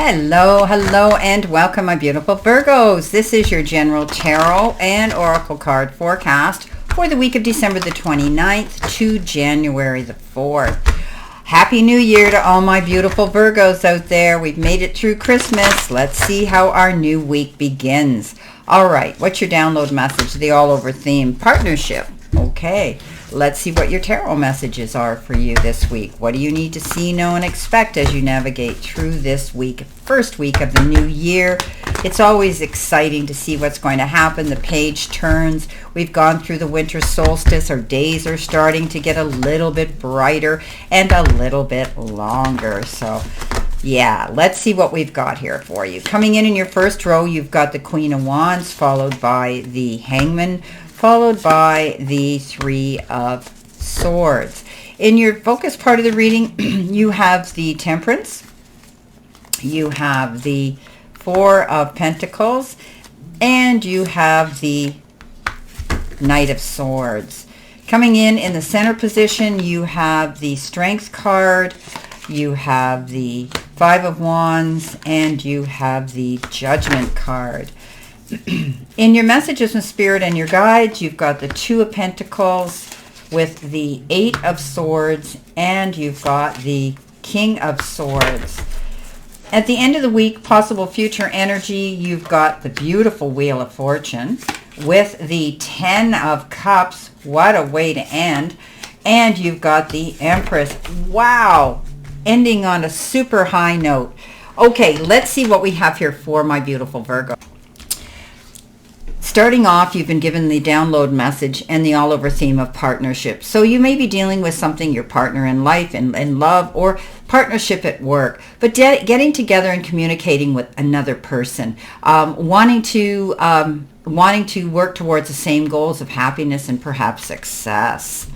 Hello, hello, and welcome, my beautiful Virgos. This is your general tarot and oracle card forecast for the week of December the 29th to January the 4th. Happy New Year to all my beautiful Virgos out there. We've made it through Christmas. Let's see how our new week begins. All right, what's your download message? The all-over theme, partnership. Okay, let's see what your tarot messages are for you this week. What do you need to see, know, and expect as you navigate through this week, first week of the new year? It's always exciting to see what's going to happen. The page turns. We've gone through the winter solstice. Our days are starting to get a little bit brighter and a little bit longer. So yeah, let's see what we've got here for you. Coming in your first row, you've got the Queen of Wands, followed by the Hangman, followed by the Three of Swords. In your focus part of the reading, you have the Temperance, you have the Four of Pentacles, and you have the Knight of Swords. Coming in the center position, you have the Strength card, you have the Five of Wands, and you have the Judgment card. In your messages from Spirit and your guides, you've got the Two of Pentacles with the Eight of Swords, and you've got the King of Swords. At the end of the week, possible future energy, you've got the beautiful Wheel of Fortune with the Ten of Cups. What a way to end. And you've got the Empress. Wow! Ending on a super high note. Okay, let's see what we have here for my beautiful Virgo. Starting off, you've been given the download message and the all-over theme of partnership. So you may be dealing with something, your partner in life and in love, or partnership at work, but getting together and communicating with another person, wanting to work towards the same goals of happiness and perhaps success.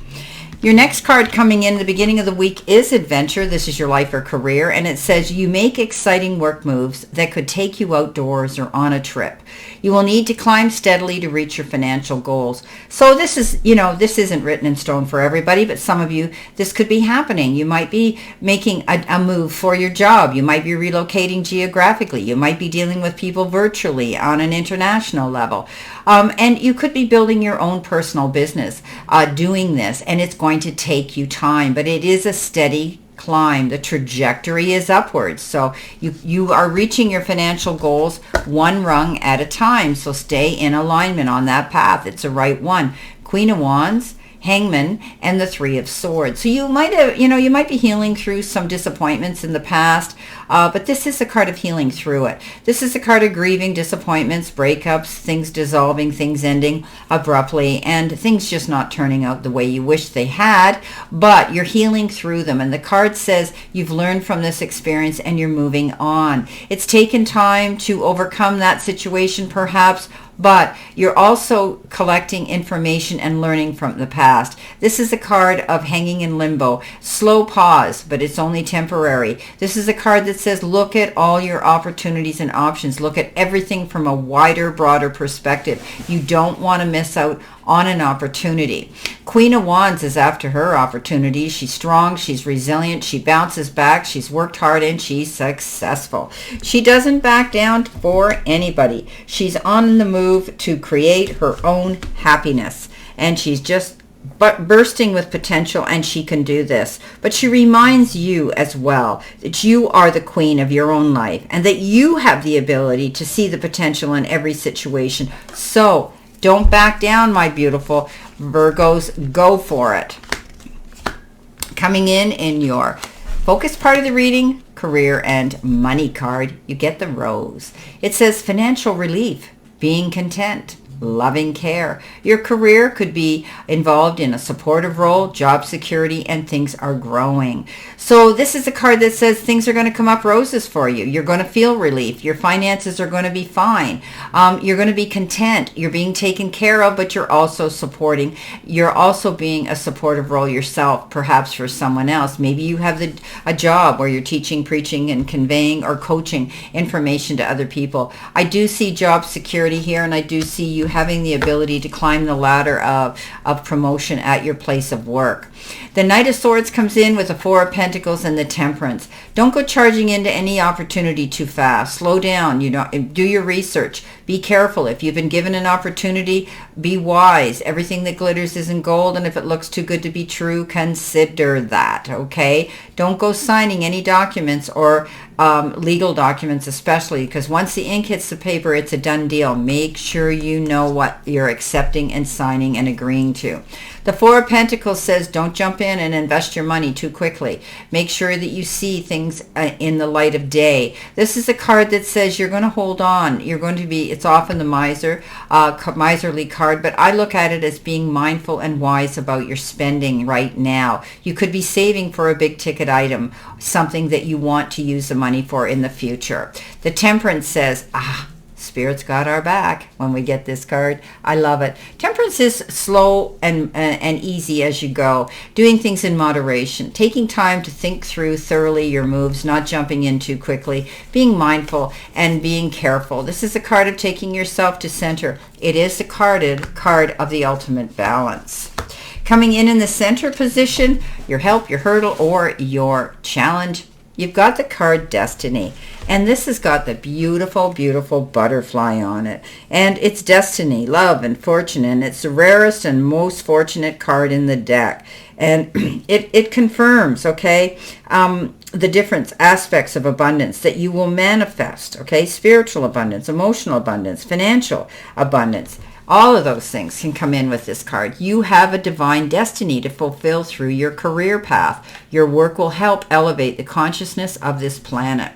Your next card coming in the beginning of the week is Adventure. This is your life or career, and it says you make exciting work moves that could take you outdoors or on a trip. You will need to climb steadily to reach your financial goals. So this is, this isn't written in stone for everybody, but some of you, this could be happening. You might be making a move for your job. You might be relocating geographically. You might be dealing with people virtually on an international level. And you could be building your own personal business doing this, and it's going to take you time, but it is a steady climb. The trajectory is upwards. So you are reaching your financial goals one rung at a time. So stay in alignment on that path. It's the right one. Queen of Wands, Hangman, and the Three of Swords. So you might have, you might be healing through some disappointments in the past, but this is a card of healing through it. This is a card of grieving, disappointments, breakups, things dissolving, things ending abruptly, and things just not turning out the way you wish they had, but you're healing through them. And the card says you've learned from this experience and you're moving on. It's taken time to overcome that situation perhaps, but you're also collecting information and learning from the past. This is a card of hanging in limbo. Slow pause, but it's only temporary. This is a card that says look at all your opportunities and options. Look at everything from a wider, broader perspective. You don't want to miss out on an opportunity. Queen of Wands is after her opportunity. She's strong, she's resilient, she bounces back, she's worked hard, and she's successful. She doesn't back down for anybody. She's on the move to create her own happiness, and she's just bursting with potential, and she can do this. But she reminds you as well that you are the queen of your own life and that you have the ability to see the potential in every situation. So don't back down, my beautiful Virgos. Go for it. Coming in your focus part of the reading, career and money card, you get the Rose. It says financial relief, being content, loving care. Your career could be involved in a supportive role, job security, and things are growing. So this is a card that says things are going to come up roses for you. You're going to feel relief. Your finances are going to be fine. You're going to be content. You're being taken care of, but you're also supporting. You're also being a supportive role yourself, perhaps for someone else. Maybe you have a job where you're teaching, preaching, and conveying or coaching information to other people. I do see job security here, and I do see you having the ability to climb the ladder of promotion at your place of work. The Knight of Swords comes in with the Four of Pentacles and the Temperance. Don't go charging into any opportunity too fast. Slow down. Do your research. Be careful. If you've been given an opportunity, be wise. Everything that glitters isn't gold, and if it looks too good to be true, consider that, okay? Don't go signing any documents or legal documents especially, because once the ink hits the paper, it's a done deal. Make sure you know what you're accepting and signing and agreeing to. The Four of Pentacles says don't jump in and invest your money too quickly. Make sure that you see things in the light of day. This is a card that says you're going to hold on. You're going to be, it's often the miserly card, but I look at it as being mindful and wise about your spending right now. You could be saving for a big ticket item, something that you want to use the money for in the future. The Temperance says, Spirit's got our back when we get this card. I love it. Temperance is slow and easy as you go, doing things in moderation, taking time to think through thoroughly your moves, not jumping in too quickly, being mindful and being careful. This is a card of taking yourself to center. It is the card of the ultimate balance. Coming in the center position, your help, your hurdle, or your challenge, you've got the card Destiny. And this has got the beautiful, beautiful butterfly on it. And it's destiny, love, and fortune. And it's the rarest and most fortunate card in the deck. And it confirms, okay, the different aspects of abundance that you will manifest, okay? Spiritual abundance, emotional abundance, financial abundance. All of those things can come in with this card. You have a divine destiny to fulfill through your career path. Your work will help elevate the consciousness of this planet.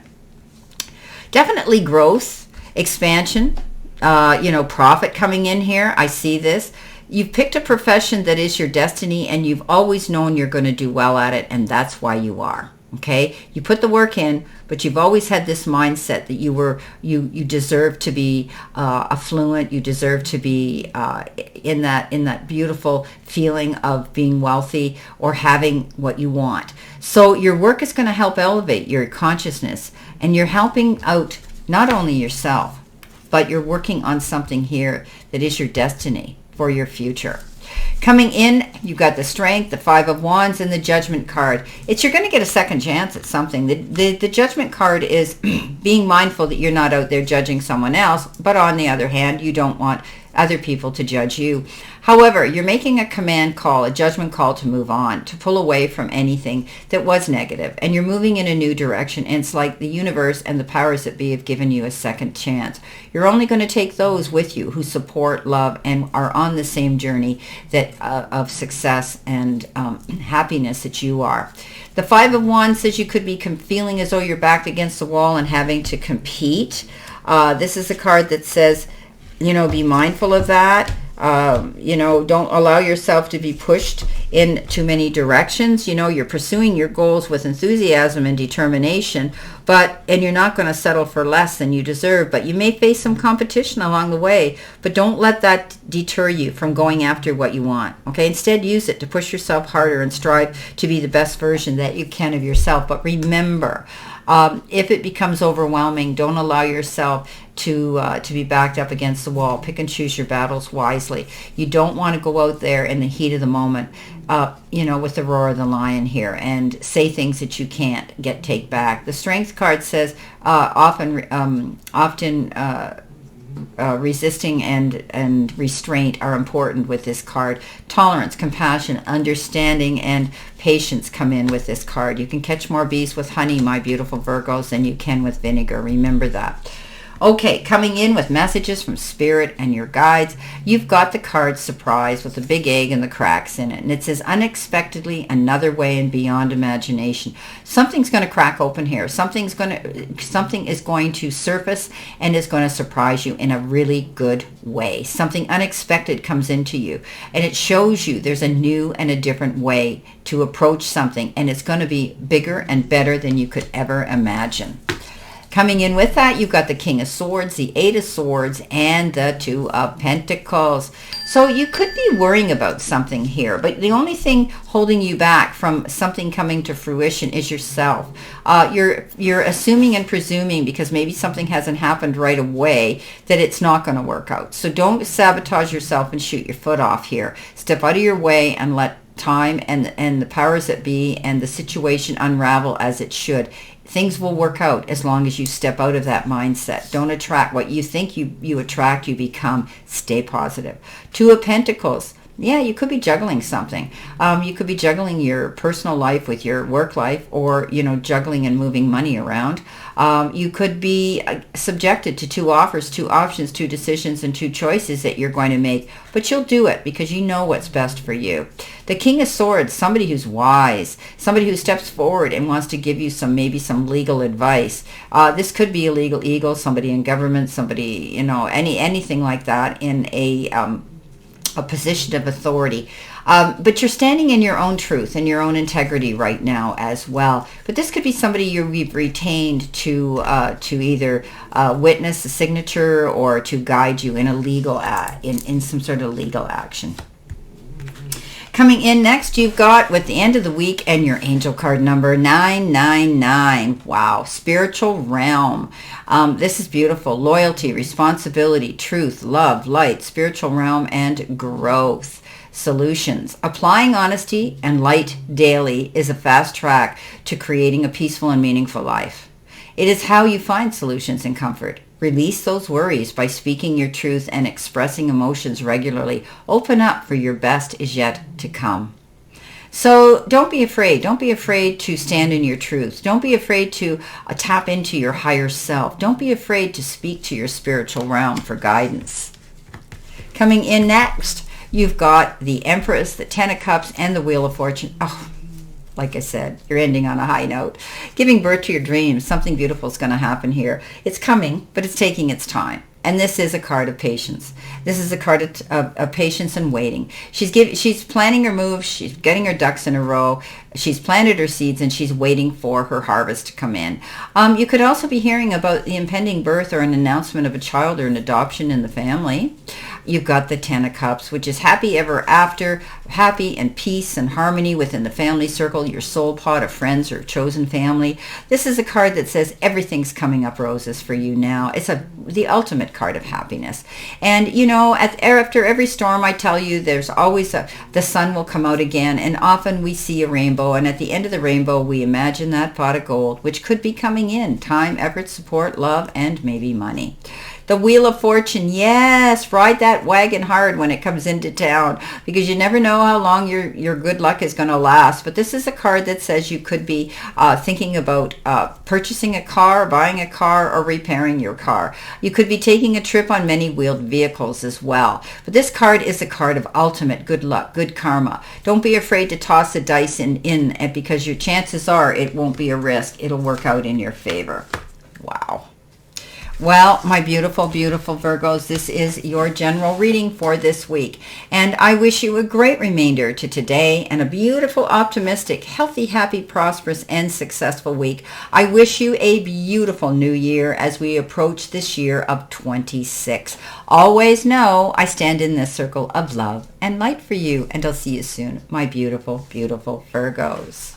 Definitely growth, expansion, profit coming in here. I see this. You've picked a profession that is your destiny, and you've always known you're going to do well at it, and that's why you are. Okay, you put the work in, but you've always had this mindset that you deserve to be affluent. You deserve to be in that beautiful feeling of being wealthy or having what you want. So your work is going to help elevate your consciousness, and you're helping out not only yourself, but you're working on something here that is your destiny for your future. Coming in, you've got the Strength, the Five of Wands, and the Judgment card. You're going to get a second chance at something. The Judgment card is being mindful that you're not out there judging someone else, but on the other hand, you don't want other people to judge you. However, you're making a command call, a judgment call to move on, to pull away from anything that was negative, and you're moving in a new direction, and it's like the universe and the powers that be have given you a second chance. You're only going to take those with you who support, love, and are on the same journey that of success and happiness that you are. The Five of Wands says you could be feeling as though you're backed against the wall and having to compete. This is a card that says, be mindful of that. Don't allow yourself to be pushed in too many directions. You're pursuing your goals with enthusiasm and determination, and you're not going to settle for less than you deserve, but you may face some competition along the way, but don't let that deter you from going after what you want. Okay. Instead, use it to push yourself harder and strive to be the best version that you can of yourself. But remember, if it becomes overwhelming, don't allow yourself to be backed up against the wall. Pick and choose your battles wisely. You don't want to go out there in the heat of the moment, with the roar of the lion here and say things that you can't take back. The Strength card says often resisting and restraint are important with this card. Tolerance, compassion, understanding, and patience come in with this card. You can catch more bees with honey, my beautiful Virgos, than you can with vinegar. Remember that. Okay, coming in with messages from Spirit and your guides, you've got the card Surprise with the big egg and the cracks in it. And it says, unexpectedly, another way and beyond imagination. Something's going to crack open here. Something is going to surface and is going to surprise you in a really good way. Something unexpected comes into you, and it shows you there's a new and a different way to approach something, and it's going to be bigger and better than you could ever imagine. Coming in with that, you've got the King of Swords, the Eight of Swords, and the Two of Pentacles. So you could be worrying about something here, but the only thing holding you back from something coming to fruition is yourself. You're assuming and presuming, because maybe something hasn't happened right away, that it's not going to work out. So don't sabotage yourself and shoot your foot off here. Step out of your way and let time and the powers that be and the situation unravel as it should. Things will work out as long as you step out of that mindset. Don't attract what you think you attract, you become. Stay positive. Two of Pentacles. Yeah, you could be juggling something. You could be juggling your personal life with your work life, or, juggling and moving money around. You could be subjected to two offers, two options, two decisions, and two choices that you're going to make. But you'll do it because you know what's best for you. The King of Swords, somebody who's wise, somebody who steps forward and wants to give you maybe some legal advice. This could be a legal eagle, somebody in government, somebody, anything like that in a position of authority. But you're standing in your own truth and your own integrity right now as well. But this could be somebody you've retained to either witness a signature or to guide you in a legal in some sort of legal action. Coming in next, you've got, with the end of the week, and your angel card number 999. Wow, spiritual realm. This is beautiful. Loyalty, responsibility, truth, love, light, spiritual realm, and growth. Solutions. Applying honesty and light daily is a fast track to creating a peaceful and meaningful life. It is how you find solutions and comfort. Release those worries by speaking your truth and expressing emotions regularly. Open up, for your best is yet to come. So don't be afraid. Don't be afraid to stand in your truth. Don't be afraid to tap into your higher self. Don't be afraid to speak to your spiritual realm for guidance. Coming in next, you've got the Empress, the Ten of Cups, and the Wheel of Fortune. Oh, like I said, you're ending on a high note. Giving birth to your dreams. Something beautiful is going to happen here. It's coming, but it's taking its time. And this is a card of patience. This is a card of patience and waiting. She's planning her moves. She's getting her ducks in a row. She's planted her seeds, and she's waiting for her harvest to come in. You could also be hearing about the impending birth or an announcement of a child or an adoption in the family. You've got the Ten of Cups, which is happy ever after, happy and peace and harmony within the family circle, your soul pod of friends or chosen family. This is a card that says everything's coming up roses for you now. It's the ultimate card of happiness. And, after every storm, I tell you, there's always the sun will come out again, and often we see a rainbow, and at the end of the rainbow, we imagine that pot of gold, which could be coming in. Time, effort, support, love, and maybe money. The Wheel of Fortune, yes, ride that wagon hard when it comes into town, because you never know how long your good luck is going to last. But this is a card that says you could be thinking about purchasing a car, buying a car, or repairing your car. You could be taking a trip on many wheeled vehicles as well. But this card is a card of ultimate good luck, good karma. Don't be afraid to toss a dice in because your chances are it won't be a risk. It'll work out in your favor. Wow. Well, my beautiful, beautiful Virgos, this is your general reading for this week. And I wish you a great remainder to today and a beautiful, optimistic, healthy, happy, prosperous, and successful week. I wish you a beautiful new year as we approach this year of 26. Always know I stand in this circle of love and light for you. And I'll see you soon, my beautiful, beautiful Virgos.